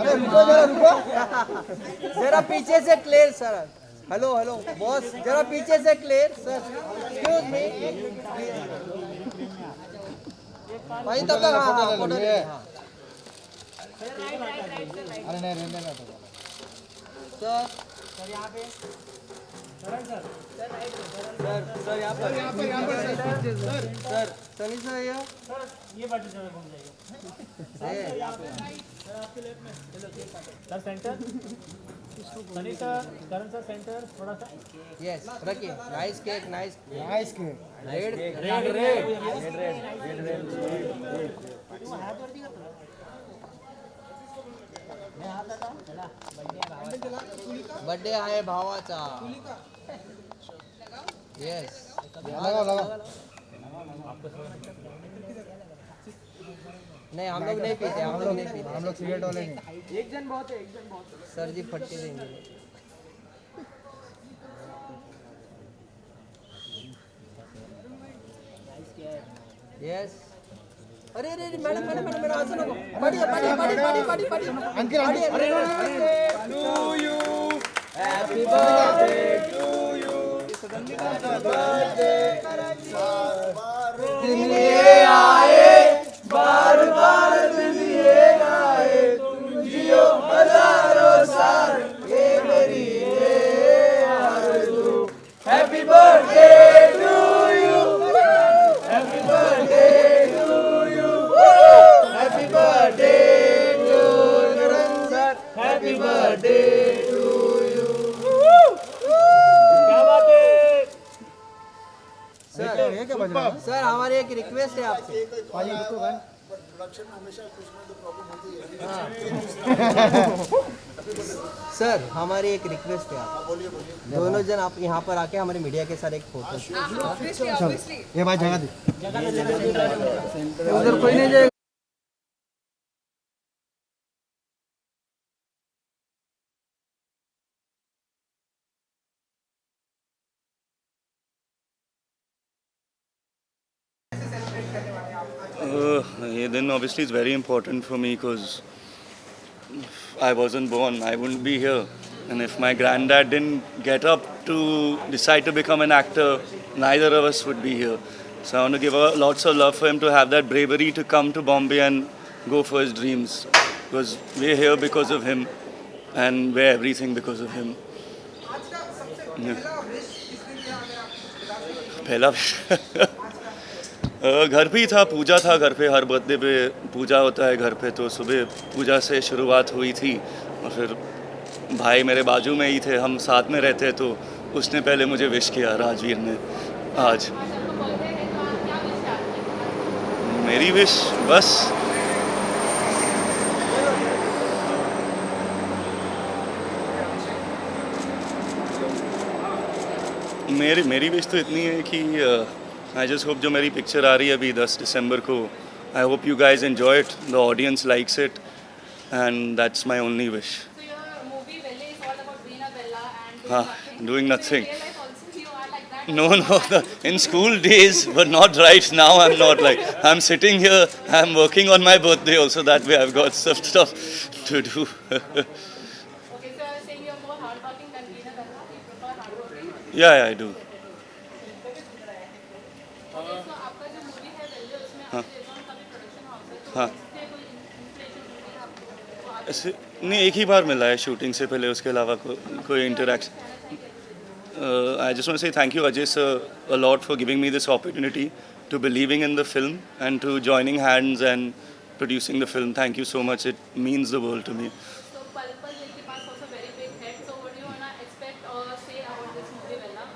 अरे रुको जरा रुको जरा पीछे से clear sir hello hello boss जरा पीछे से क्लियर सर एक्सक्यूज मी भाई तब तक हाँ हाँ फोटो ले हाँ अरे नहीं रहने ना तो सर सर यहाँ पे सर यहाँ पर सर सनी सर ये बाजू से घूम जाइए सर आपके लेफ्ट में सर सेंटर सनी सर करण सर सेंटर थोड़ा सा यस रखिए नाइस केक नाइस के रेड रेड रेड बर्थडे आहे भावाचा यस लगाओ लगाओ नहीं हम लोग नहीं पीते हम लोग नहीं पीते हम लोग सिगरेट वाले नहीं एक जन बहुत है सर जी फट्टी देंगे यस अरे अरे मैडम मैडम मैडम मैडम आसन नको बढ़िया बढ़िया बढ़िया बढ़िया बढ़िया uncle uncle to you happy birthday to you दिन ये आए बार बार दिन ये आए तुम जियो हजारों साल ये मेरी ये आरज़ू happy birthday to you happy birthday to you happy birthday to Karan sir happy birthday to you क्या बात है सर ये क्या बज रहा है सर हमारी एक रिक्वेस्ट है आपसे भाई रुको भाई प्रोडक्शन में हमेशा कुछ ना तो प्रॉब्लम होती है। सर हमारी एक रिक्वेस्ट है आप बोलिए बोलिए। दोनों जन आप यहाँ पर आके हमारे मीडिया के साथ एक फोटो ये भाई जगह दे उधर कोई नहीं जाएगा ये दिन obviously is very important for me because I wasn't born, I wouldn't be here. And if my granddad didn't get up to decide to become an actor, neither of us would be here. So I want to give lots of love for him to have that bravery to come to Bombay and go for his dreams. Because we're here because of him and we're everything because of him. Yeah. पहला घर पे ही था, पूजा था घर पे, हर birthday पे पूजा होता है घर पे, तो सुबह पूजा से शुरुआत हुई थी और फिर भाई मेरे बाजू में ही थे, हम साथ में रहते, तो उसने पहले मुझे विश किया, राजवीर ने। आज मेरी विश बस मेरी विश तो इतनी है कि आई जस्ट होप जो मेरी पिक्चर आ रही है अभी 10 दिसंबर को, I hope you guys enjoy it, the audience likes it, and that's my only wish. हाँ, doing nothing. No, in school days, but not right now. I'm not like, I'm sitting here, I'm working on my birthday also, that way I've got some stuff to do. Okay, so saying you're more hardworking than Veena Bella, you prefer hardworking? Yeah, I do. Okay, so आपका जो movie है वेल्ले उसमें हाँ। आपके जैसा का भी production house है, तो हाँ। इससे कोई inspiration मिली आपको? ऐसे नहीं, एक ही बार मिला है शूटिंग से पहले, उसके अलावा कोई interaction. I just want to say thank you, Ajay sir, a lot for giving me this opportunity, to believing in the film and to joining hands and producing the film. Thank you so much. It means the world to me. So Pal Pal Dil Ke Paas also very big hit. So what do you wanna expect or say about this movie, Vella?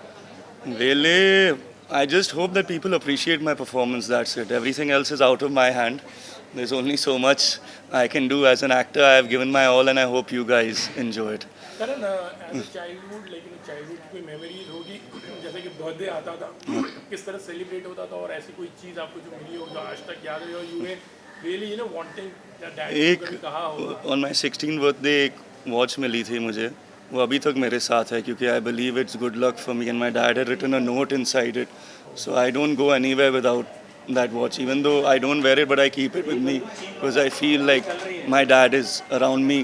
Really, I just hope that people appreciate my performance. That's it. Everything else is out of my hand. There's only so much I can do as an actor. I have given my all, and I hope you guys enjoy it. Karan as childhood, लेकिन childhood की कोई memories होगी, जैसे कि birthday आता था, किस तरह सेलिब्रेट होता था, और ऐसी कोई चीज़ आपको जो मिली हो जो आज तक याद है, और you may really wanting that dad एक कहा होगा? on my 16th birthday एक वॉच मिली थी मुझे, वो अभी तक मेरे साथ है क्योंकि I believe it's good luck for me and my dad had written a note inside it so I don't go anywhere without that watch, even though I don't wear it, but I keep it with me because I feel like my dad is around me.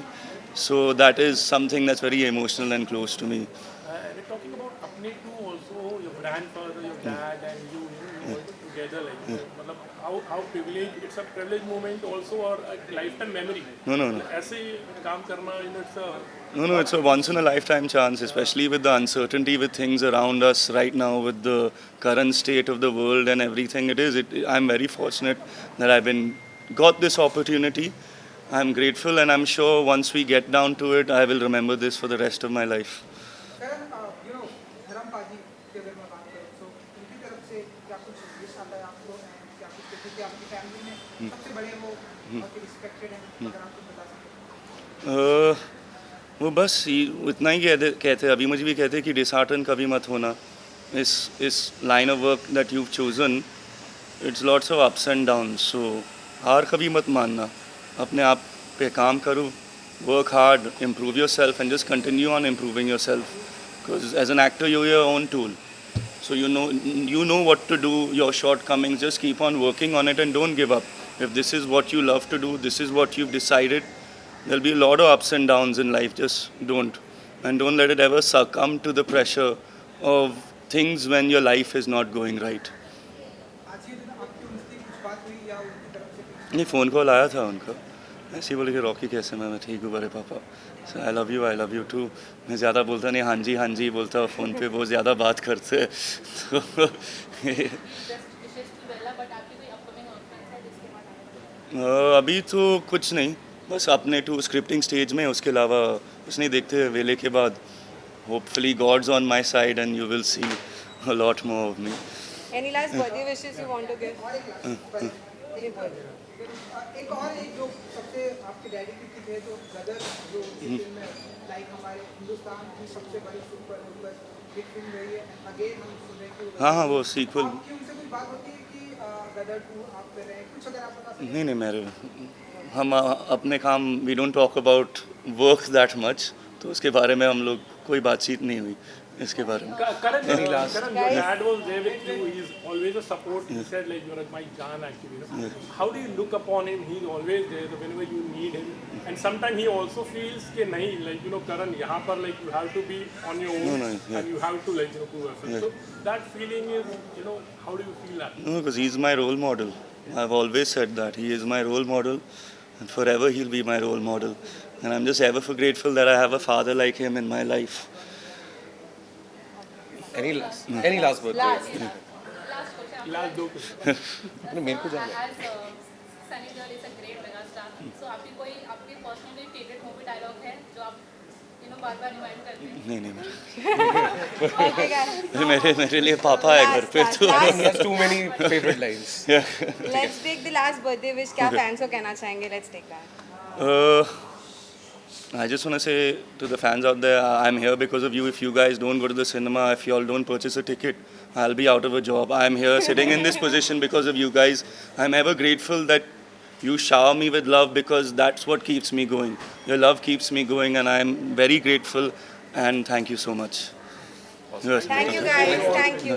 So that is something that's very emotional and close to me. We're talking about apne too also, your grandfather, your dad and you all together like मतलब how privileged, it's a privileged moment also or a lifetime memory. No. ऐसे काम करना, it's a No, it's a once in a lifetime chance, especially with the uncertainty with things around us right now, with the current state of the world and everything. I'm very fortunate that I've got this opportunity. I'm grateful, and I'm sure once we get down to it, I will remember this for the rest of my life. करण, धर्म पाजी के अगर मैं बात करूँ तो उनकी तरफ से क्या कुछ विश आता है आपको, क्या कुछ क्योंकि आपकी फैमिली में सबसे बड़े वो बहुत ही रिस्पेक्टेड हैं, अगर आप कुछ बता सकें। वो बस इतना ही कहते अभी मुझे भी कहते कि डिसहार्टन कभी मत होना इस line of work that you chosen it's lots of ups and down so हार कभी मत मानना अपने आप पे काम करो work hard improve yourself and just continue on improving yourself because as an actor you your own tool so you know what to do, your shortcomings, just keep on working on it and don't give up. If this is what you love to do, this is what you've decided, there'll be a lot of ups and downs in life. Just don't let it ever succumb to the pressure of things when your life is not going right. आज ये दिन आपकी उनसे कुछ बात हुई या उनकी तरफ से कुछ? नहीं फ़ोन कॉल आया था उनका ऐसे ही बोले कि रॉकी कैसे मैं ठीक हूँ बड़े पापा आई लव यू टू मैं ज़्यादा बोलता नहीं हाँ जी बोलता फ़ोन पे बहुत ज़्यादा बात करते हैं तो अभी तो कुछ नहीं बस अपने टू स्क्रिप्टिंग स्टेज में उसके अलावा कुछ नहीं देखते वेले के बाद hopefully God's on my side and you will see a lot more of me Any last birthday wishes you want to give? एक और एक जो सबसे आपके डैडी की थी है जो गदर जो फिल्म में लाइक हमारे हिंदुस्तान की सबसे बड़ी सुपर डुपर हिट फिल्म रही है अगेन हम सुन रहे हैं कि हाँ वो सीक्वल आपकी उनसे कोई बात होती है कि गदर 2 आप कर रहे हैं कुछ अगर आप बता सकें नहीं मेरे हम अपने काम we don't talk about work that much तो उसके बारे में हम लोग कोई बातचीत नहीं हुई इसके बारे में Karan, your dad was there with you. He's always a support. He said like you're my Jaan actually. You know? How do you look upon him? He's always there whenever you need him. And sometimes he also feels कि नहीं like Karan यहाँ पर like you have to be on your own and you have to like prove yourself. So that feeling is how do you feel that? No, because he's my role model. I've always said that he is my role model, and forever he'll be my role model. And I'm just ever so grateful that I have a father like him in my life. Any last birthday? Last question. Last दो question. मेरे को जानना है। As Sunny Deol is a great megastar, so आपकी personally favorite movie dialogue है जो आप बार-बार रिमाइंड करते हैं? नहीं Okay, guys. मेरे लिए पापा है घर पे तो He has too many favorite lines. Let's take the last birthday wish. क्या fans को कहना चाहेंगे? Let's take that. I just want to say to the fans out there, I'm here because of you. If you guys don't go to the cinema, if you all don't purchase a ticket, I'll be out of a job. I'm here sitting in this position because of you guys. I'm ever grateful that you shower me with love because that's what keeps me going. Your love keeps me going and I'm very grateful and thank you so much. Yes. Thank you, guys. Thank you.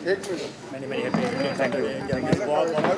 एक minute